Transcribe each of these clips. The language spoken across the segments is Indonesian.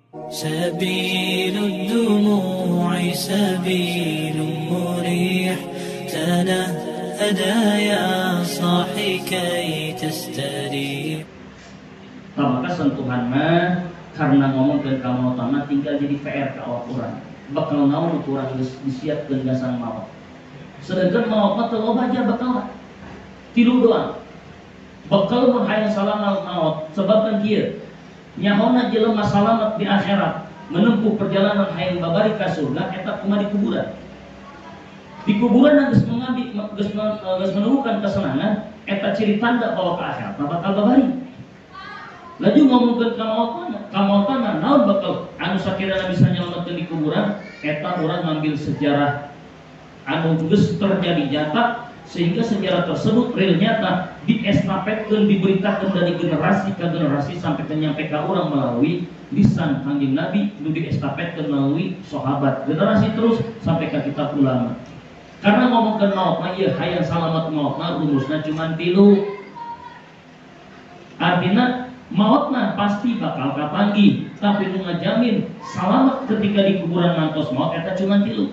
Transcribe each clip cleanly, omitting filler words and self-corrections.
سبيل الدموع سبيل مريح تنهدى يا صاحي كي تستريح. Maka sentuhan mah karena ngomong ke kamu utama tinggal jadi PR ke awak orang. Bakal naon kurang disiapkeun gasan maot. Sedangkan maot mah teu loba aja bakal tilu doang. Bakal mah hayang salamat maot sebabkan kieu. Nyahona jelema salamat di akhirat menempuh perjalanan hayang babari ka surga eta kumaha di kuburan. Di kuburan geus menemukan kesenangan eta ciri tanda bahwa ke akhirat bakal babari. Laju ngomongkeun kamautan naon bakal anu sakirana bisa nyelametkeun di kuburan eta urang ngambil sejarah anu geus terjadi nyata sehingga sejarah tersebut real nyata diestafetkeun diberitakeun dari generasi ke generasi sampai nyampe ka urang melalui lisan Kangjeng Nabi nu diestafetkeun melalui sahabat generasi terus sampai ke kitab ulama. Karena ngomongkeun maut mah ieu hayang salamet maut mah rumusna cuman 3. Artinya mautna pasti bakal kapanggih, tapi nu ngajamin salamet ketika di kuburan ngantos maut eta cuma 3.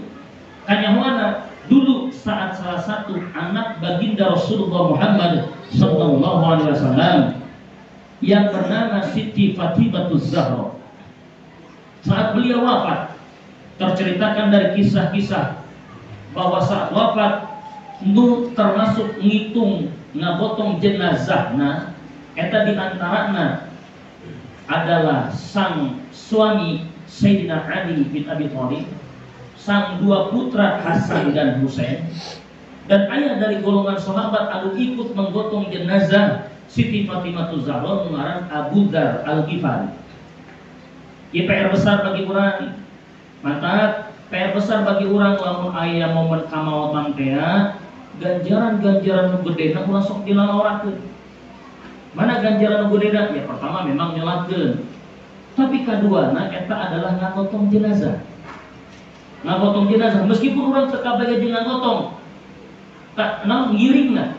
Kanyahoana dulu saat salah satu anak baginda Rasulullah Muhammad sallallahu alaihi wasallam yang bernama Siti Fatimah Zahra, saat beliau wafat terceritakan dari kisah-kisah bahwa saat wafat nu termasuk ngitung ngabotong jenazahna eta diantarana adalah sang suami Sayyidina Ali bin Abi Thalib, sang 2 putra Hasan dan Husain, dan ayah dari golongan sahabat anu ikut menggotong jenazah Siti Fatimah Zahra ngaran Abu Dzar Al-Ghifari. Ieu PR besar bagi urang. Mantap, PR besar bagi urang lamun aya momen kamaotan teh ganjaran-ganjaran nu gedena urang sok dilalaorakeun. Mana ganjaran nu gedena? Ya pertama memang nyolatkeun. Tapi kaduana eta adalah ngagotong jenazah. Ngagotong jenazah meskipun urang teu kabaya jeung ngagotong. Tak naon ngiringna.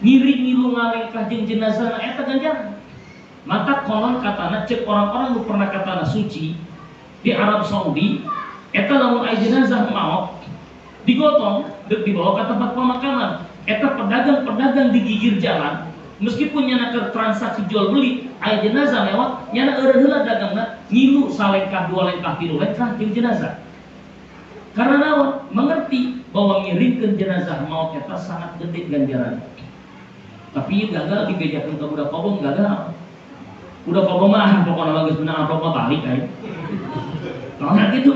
Ngiring ngilu ngalengkah jeung jenazahna eta ganjaran. Maka konon katana cek orang-orang nu pernah katana suci di Arab Saudi eta lamun aya jenazah maot digotong deuk dibawa ke tempat pemakaman. Eta pedagang-pedagang di gigir jalan meskipun nyana ke transaksi jual beli aya jenazah lewat nyana eureun heula dagangna ngilu salengkah 2 lengkah 3 lengkah jeung jenazah. Karena naon? Mengerti bahwa ngiringkeun jenazah maut eta sangat gede ganjaran. Tapi gagal dibejakeun ka budak kobong gagal. Budak kobong mah pokona mah geus meunang amplop mah balik ae. Kalau gitu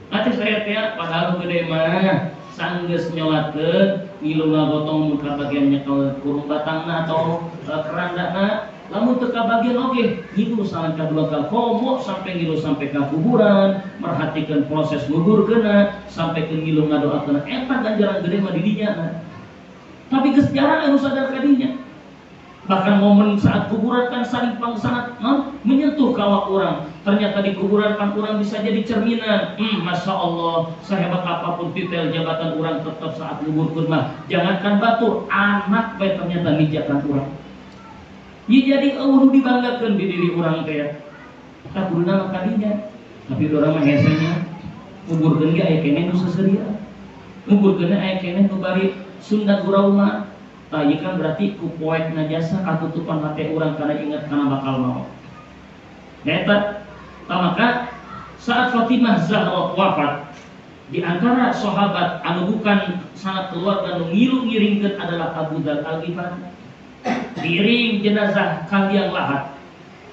atuh saya teh padahal gede mah sanggeus nyolatkeun ngilu ngagotong muka bagian nyekel kurung batangna atau kerandana lamun teu kabagian oge ngilu salangkah 2 kali komo sampai ngilu sampai ka kuburan merhatikan proses ngugurkeunna sampai ke ngilu ngadoakeun eta ganjaran gede mah di dinya. Tapi geus jarang anu sadar ka dinya. Bahkan momen saat kuburan kan saling sangat menyentuh kawak orang. Ternyata di kuburan kan orang bisa jadi cerminan. Masya Allah, sehebat apapun titel jabatan orang tetap saat nguburkeun mah jangankan batu, anak bae ternyata mijakan orang. Ieu jadi eueuh dibanggakeun di diri urang teh. Tah kuduna kadinya. Tapi urang mah hesenya nguburkeun ge aya keneh nu saseria. Nguburkeun aya keneh nu bari Sunda Gurauma. Ieu kan berarti ku poek najasa katutupan hate urang karena ingat karena bakal maut. Eta maka saat Fatimah Zahra wafat di antara sahabat anu bukan sangat keluarga anu ngiring-ngiringkeun adalah Abu Dzar Al-Ghifari. Diiring jenazah ka liang lahat.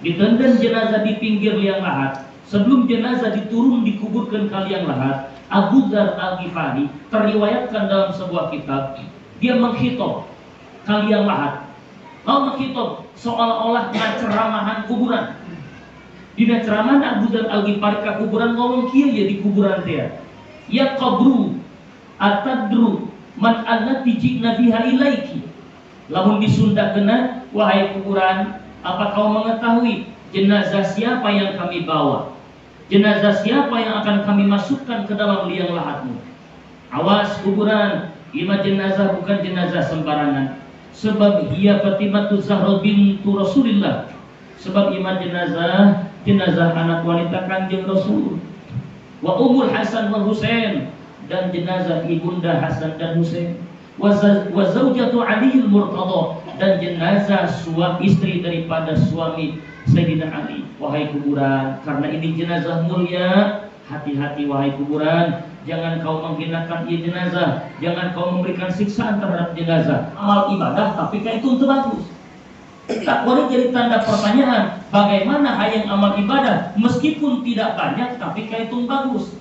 Ditenden jenazah di pinggir liang lahat. Sebelum jenazah diturun dikuburkan ka liang lahat, Abu Dzar Al-Ghifari teriwayatkan dalam sebuah kitab dia menghitop kalian lahat. Lalu menghitop seolah-olah ngaceramahan kuburan. Dina ceramahan Abu Dzar Al-Ghifari ka kuburan ngomong kieu ya di kuburan teh. Ya qabru atadru man allati ji'na biha ilaiki. Lamun disundakeuna wahai kuburan, apa kau mengetahui jenazah siapa yang kami bawa? Jenazah siapa yang akan kami masukkan ke dalam liang lahatmu? Awas kuburan, ima jenazah bukan jenazah sembarangan. Sebab ia Fatimah Zahra bintu Rasulillah. Sebab iman jenazah jenazah anak wanita Kanjeng Rasul, wa Ummul Hasan wal Husain, dan jenazah ibunda Hasan dan Husain, wa zaujatu Aliil Murtadha, dan jenazah suami istri daripada suami Sayyidina Ali. Wahai kuburan, karena ini jenazah mulia, hati-hati wahai kuburan, jangan kau menghinakan ia jenazah, jangan kau memberikan siksaan terhadap jenazah. Amal ibadah tapi kayak itu bagus. Tak boleh jadi tanda pertanyaan, bagaimana hayang amal ibadah meskipun tidak banyak tapi kayak itu bagus.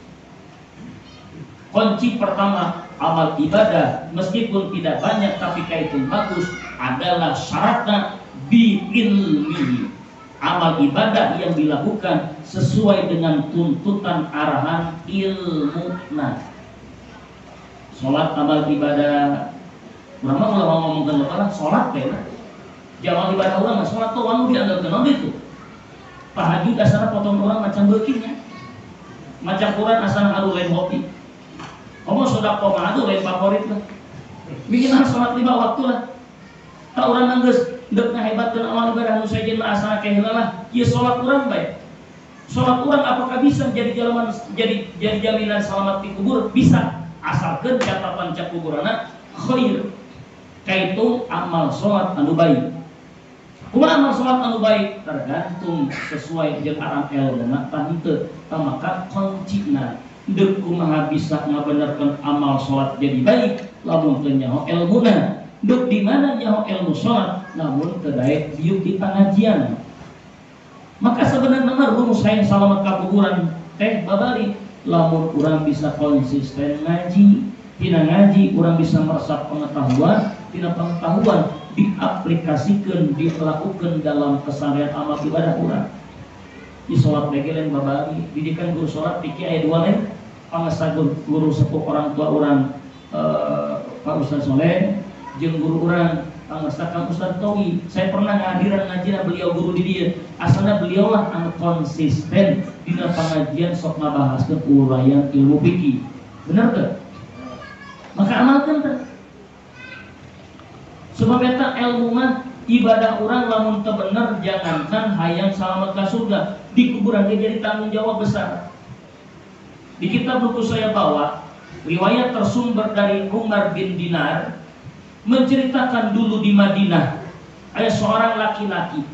Kunci pertama amal ibadah meskipun tidak banyak tapi kayak itu bagus adalah syaratnya bi'ilmihi. Amal ibadah yang dilakukan sesuai dengan tuntutan arahan ilmu. Nah, sholat amal ibadah, ulama ngomongkan orang sholat ya, jamal ibadah orang sholat tuh wanu dianggap kenal itu. Tahajud asana potong orang macam begini, macam Quran asana alu lain hobi. Kamu sudah koma aduh lain favorit lah. Bikin sholat 5 waktu lah. Tak orang nangges dekna hebat dan amal ibadah nu sajen asana kehilalah, ya sholat kurang baik. Sholat kurang apakah bisa jadi jaminan selamat di kubur? Bisa, asalkan catatan cak kuburana khair. Kaitu amal sholat anu baik. Kumaha amal sholat anu baik tergantung sesuai jeung aran elmuna tah henteu. Maka kuncina deuk kumaha bisa ngabenerkeun amal sholat jadi baik lamun teu nyaho elmuna. Duk di mana nyaho ilmu sholat, namun kedai biuk di pengajian. Maka sebenarnya rumus hayang salamet ka kuburan teh babari, lamun urang bisa konsisten ngaji, tina ngaji urang bisa meresap pengetahuan, tina pengetahuan diaplikasikeun, dilakukeun dalam keseharian amal ibadah urang. Di sholat lagi lain babari, didikan guru sholat piki aya 2 lain, pangasa guru sepuh orang tua urang Pak Ustaz Soleh jeung guru urang pangesta Kang Ustaz Towi. Saya pernah ngahadiran ngajina beliau guru di dia. Asalna beliau lah anu konsisten dina pengajian sok ngabahaskeun uraian ilmu fikih. Bener teu? Maka amalkeun teh. Sebab eta ilmu mah ibadah urang lamun teu bener jangankan hayang salamet ka surga, di kuburan dia jadi tanggung jawab besar. Di kitab buku saya bawa riwayat tersumber dari Umar bin Dinar menceritakan dulu di Madinah ada seorang laki-laki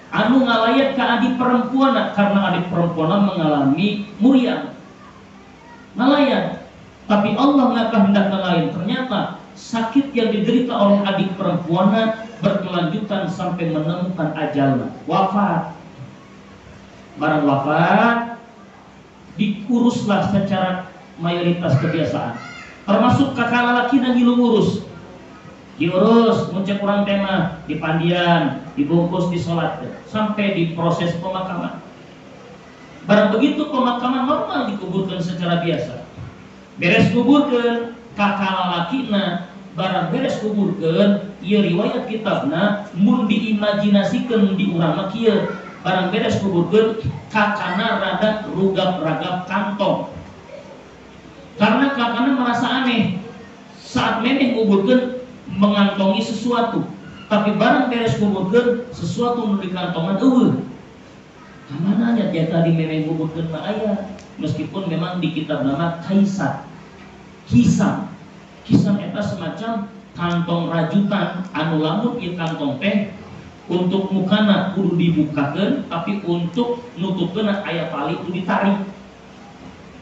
anu ngalayat ke adik perempuan karena adik perempuan mengalami muriang ngalayat, tapi Allah nggak kehendak lain. Ternyata sakit yang diderita oleh adik perempuan berkelanjutan sampai menemukan ajalnya, wafat. Barang wafat diuruslah secara mayoritas kebiasaan, termasuk kakak laki dan ngilu ngurus. Diurus, muncul kurang tema, dipandian, dibungkus, disolat, sampai di proses pemakaman. Barang begitu pemakaman normal dikuburkan secara biasa. Beres kuburkan, kakak lalakina, barang beres kuburkan, ia riwayat kitabna, mun diimajinasikan di urang makia. Barang beres kuburkan, kakana rada rugap-ragap kantong. Karena kakana merasa aneh, saat memeh kuburkan, mengantongi sesuatu, tapi barang beres kuburkeun sesuatu nu dikantongan eueuh. Kamananya dia tadi memang kuburkeun mah aya, meskipun memang di kitab nama kaisar. Kisam eta semacam kantong rajutan anu lamun ieu kantong teh untuk mukana kudu dibukakeun, tapi untuk nutupkeun aya tali kudu ditarik.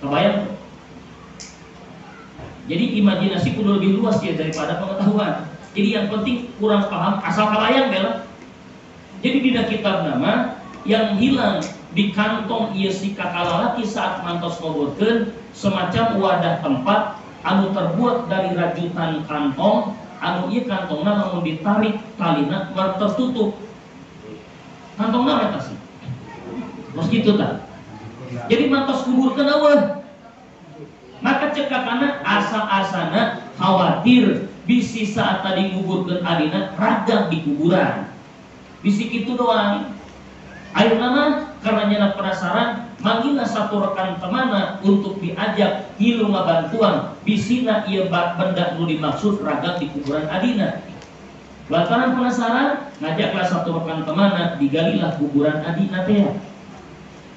Kebayang? Jadi imajinasi kudu lebih luas ya daripada pengetahuan. Jadi yang penting kurang paham asal kalayang bela. Jadi di kitab nama yang hilang di kantong ieu si kakak lalaki saat mantos ngobrolkeun semacam wadah tempat anu terbuat dari rajutan kantong anu ieu kantongna lamun ditarik talina tertutup. Kantongna eta sih. Mos kitu tah. Jadi mantos kuburkeun eueuh. Maka cekakana asa-asana khawatir bisi saat tadi nguburkeun adina ragam di kuburan. Bisi kitu doang. Ayeuna mah karena nyana penasaran manggilna satu rekan temanna untuk diajak hilu ngabantuan bisina ieu benda nu dimaksud ragam di kuburan adina. Lantaran penasaran ngajaklah satu rekan temanna digalilah kuburan adina teh.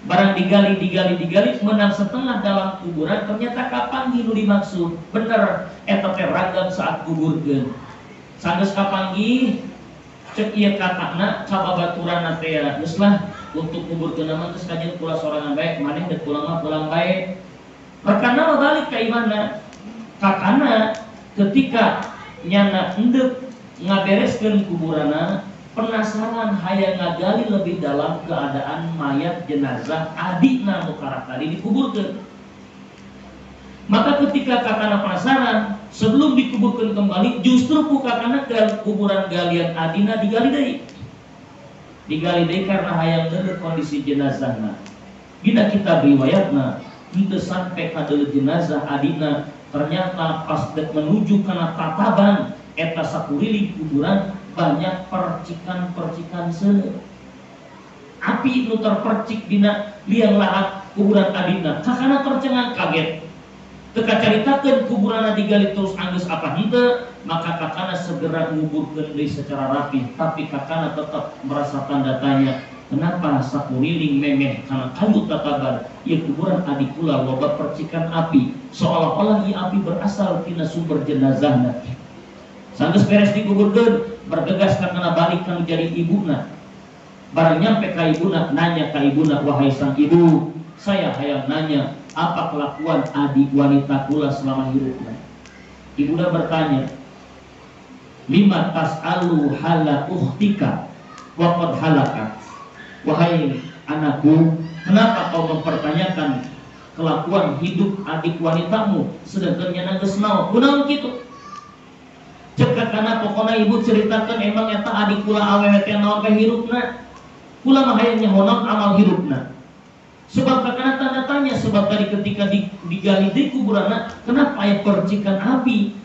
Barang digali menang setengah dalam kuburan, ternyata kapanggih nu dimaksud bener eta teh ragam saat kuburkeun. Sanggeus kapanggih cek ieu katana cababaturanna teh geus lah untuk kuburkeun mah geus kajen kula sorangan bae, maneh deuk pulang mah pulang bae. Perkana balik ka imana kakana ketika nyana endeup ngabereskeun kuburanna, penasaran hayang ngagali lebih dalam keadaan mayat jenazah adikna nu karak tadi dikuburkeun. Maka ketika kakana penasaran, sebelum dikuburkan kembali, justru ku kakana ke kuburan galian adina digali deui. Digali deui karena hayang ngeureun kondisi jenazahna. Dina kitab riwayatna, henteu sampai ka deuleu jenazah adina, ternyata pas dek menuju kana tataban eta sakuriling kuburan banyak percikan-percikan seuneu. Api nu terpercik dina liang lahat kuburan adina. Kakana tercengang kaget. Teu kacaritakeun kuburanna digali terus anggeus apa henteu, maka kakana segera nguburkeun deui secara rapi. Tapi kakana tetap merasa tanda tanya, kenapa sakuriling memeh kana kayu tataban ieu kuburan adik kula loba percikan api, seolah-olah ieu api berasal tina sumber jenazahna. Sanggeus beres dikuburkeun, bergegas kakana balik kanu jadi ibuna. Barang nyampe ka ibuna, nanya ka ibuna, wahai sang ibu, saya hayang nanya, apa kelakuan adik wanita kula selama hidupnya? Ibunda bertanya, lima tas'alu hala uhtika wa qad halaka. Wahai anakku, kenapa kau mempertanyakan kelakuan hidup adik wanitamu sedangkan nyana geus naon? Kunaon kitu? Cek kakana pokona ibu ceritakan emang eta adik kula awewe teh naon ka hirupna. Kula mah hayang nyahonon amal hirupna. Sebab kakana tanda tanya, sebab tadi ketika digali di kuburanna, kenapa aya percikan api?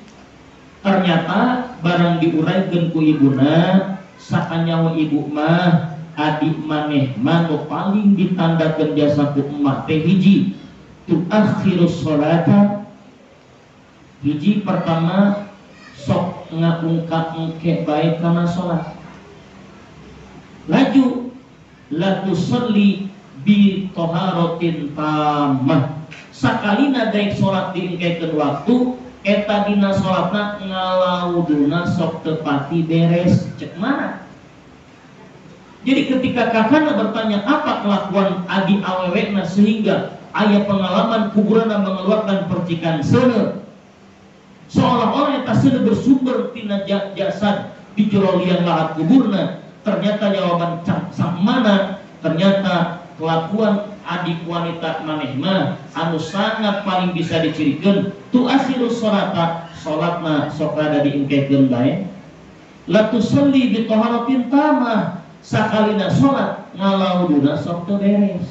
Ternyata barang diuraykeun ku ibuna, sakanyawa ibu mah adik maneh mah nu paling ditandakeun jasa ku emak teh hiji, tu akhirus sholata. Hiji pertama sok ngaungkap engke bae kana salat. Laju la tusalli bi taharatin tamah. Sakalina daek salat diengkekeun waktu, eta dina salatna ngalauduna sok teu pati beres. Cek mana? Jadi ketika kakana bertanya apa kelakuan adi awewena sehingga aya pengalaman kuburanna mengeluarkan percikan seuneu, seolah-olah eta seuneu bersumber tina jasad di jero liang lahat kuburna. Ternyata jawaban sang mana, ternyata kelakuan adik wanita maneh mah anu sangat paling bisa dicirikeun tu asiru sholata, salatna sok rada diengkekeun bae. La tusalli bi taharatin tamah, sakalina salat ngalauduna sok teu beres.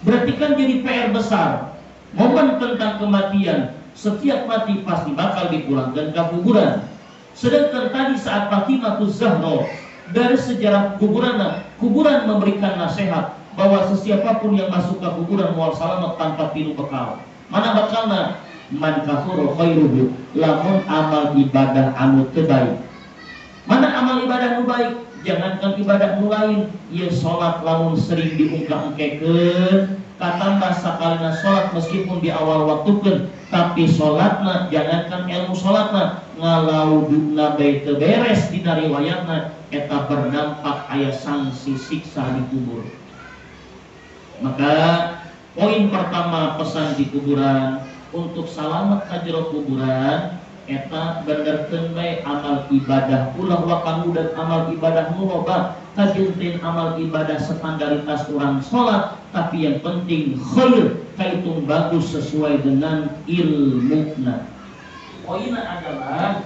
Berarti kan jadi PR besar. Momen tentang kematian, setiap mati pasti bakal dipulangkan ke kuburan. Sedangkan tadi saat Fatimahuz Zahra dari sejarah kuburan memberikan nasihat bahwa sesiapapun yang masuk ke kuburan mual salamat tanpa tilu bekal. Mana bekalna? Man kafuru khairuhu, lamun amal ibadah anu teu baik. Mana amal ibadah nu baik? Jangankan ibadah nu lain, ieu salat lamun sering diungkap-ungkekeun, katambah sakalina salat meskipun di awal waktukeun, tapi salatna jangankan ilmu salatna ngalauduna bae teu beres dina riwayatna, eta berdampak aya sanksi siksa di kubur. Maka poin pertama pesan di kuburan, untuk salamet ka jero kuburan eta benerkeun bae amal ibadah ulah wakanu dan amal ibadah nu loba, kajeuntieun amal ibadah standaritas urang salat, tapi yang penting khair kaitung bagus sesuai dengan ilmuna. Poinna adalah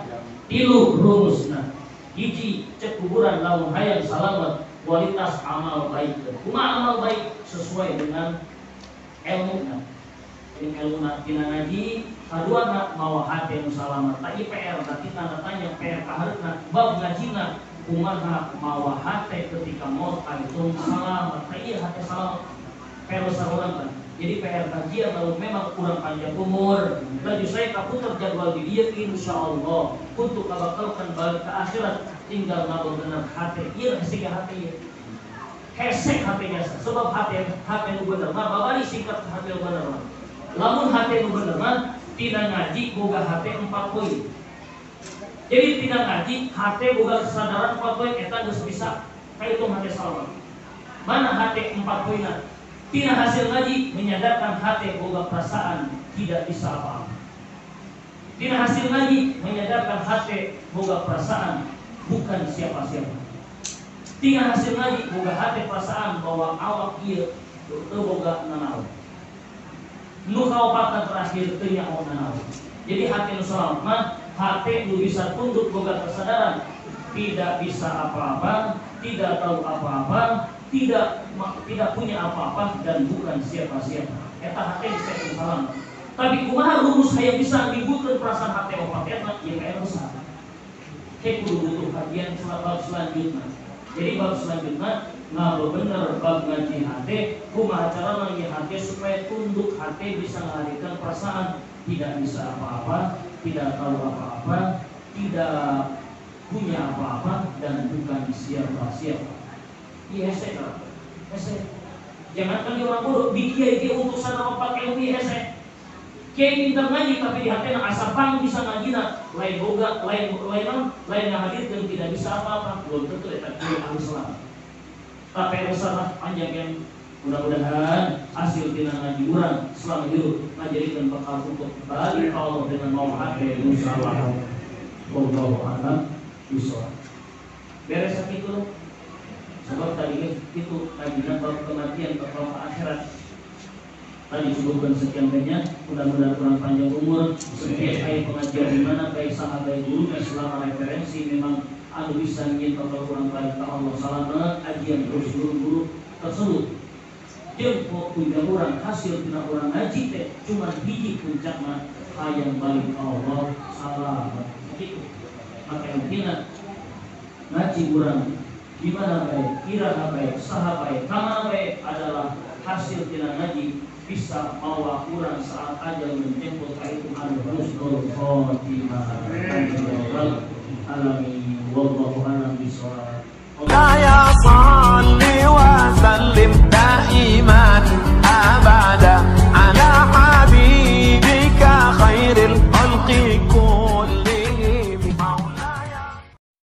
tilu rumusna. Hiji, cek kuburan lamun hayang salamet kualitas amal baik. Kumaha amal baik sesuai dengan ilmuna. Ini ilmuna tina ngaji, kaduana mawa hate nu salamet. Tadi PR berarti tanda tanya PR kahareupna bab ngajina kumaha mawa hate ketika maut kaitung salamet. Tadi hate salamet PR saurang kan. Jadi PR kajian lalu memang kurang panjang umur. Laju saya kaputar jadwal di dia insyaallah untuk kabakalkan balik ke akhirat tinggal ngabul benar hati. Iya sehingga hati. hesek HP-nya sebab HP nu bener mah babari singkat HP nu bener mah. Lamun HP nu bener mah tidak ngaji boga HP 4 poin. Jadi tidak ngaji HP boga kesadaran 4 poin eta geus bisa kahitung HP salamat. Mana HP 4 poinna? Tina hasil ngaji menyadarkan hati boga perasaan tidak bisa apa-apa. Tina hasil ngaji menyadarkan hati boga perasaan bukan siapa-siapa. Tina hasil ngaji boga hati perasaan bahwa awak ieu teu boga nanaon. Nu kaopatan terakhir teu nyaho nanaon. Jadi hati nu salamet mah hati nu bisa tunduk boga kesadaran tidak bisa apa-apa, tidak tahu apa-apa, tidak punya apa-apa dan bukan siapa-siapa. Eta hati bisa salam. Tapi kumaha rumus hayang bisa ngibutkeun perasaan hati opat eta ieu aya rusak. Kayak kudu butuh kajian bab selanjutnya. Jadi bab selanjutnya ngabeul bener bab ngaji hati, kumaha cara ngaji hati supaya tunduk hati bisa ngalihkan perasaan tidak bisa apa-apa, tidak tahu apa-apa, tidak punya apa-apa dan bukan siapa-siapa. Iya hese kan, hese. Jangankan di orang bodoh, di kiai utusan apa ilmu hese. Kiai minta ngaji tapi di hati asa pang bisa ngajina, lain boga, lain ngahadir dan tidak bisa apa-apa. Belum tentu eta kiai ahli salat. Tapi usaha panjang yang mudah-mudahan hasil tina ngaji urang selama hidup ngajadikeun bekal untuk bagi Allah dengan mau hati insyaallah. Wallahu a'lam bishawab. Beres sakitu. Sebab tadi itu kajian bab kematian atau akhirat. Tadi disebutkan sekian banyak, mudah-mudahan kurang panjang umur. Setiap ayat pengajian di mana baik sahabat guru dan selama referensi memang anu bisa ingin atau kurang balik ke Allah salama ajian terus guru-guru tersebut. Jeung tujuan orang hasil tina orang ngaji teh cuma hiji puncakna hayang balik ke Allah salama. Begitu. Maka intinya ngaji urang gimana baik, kira baik, saha baik, kamana baik adalah hasil tina ngaji bisa mawa kurang saat ajal menjemput kaitu husnul khotimah.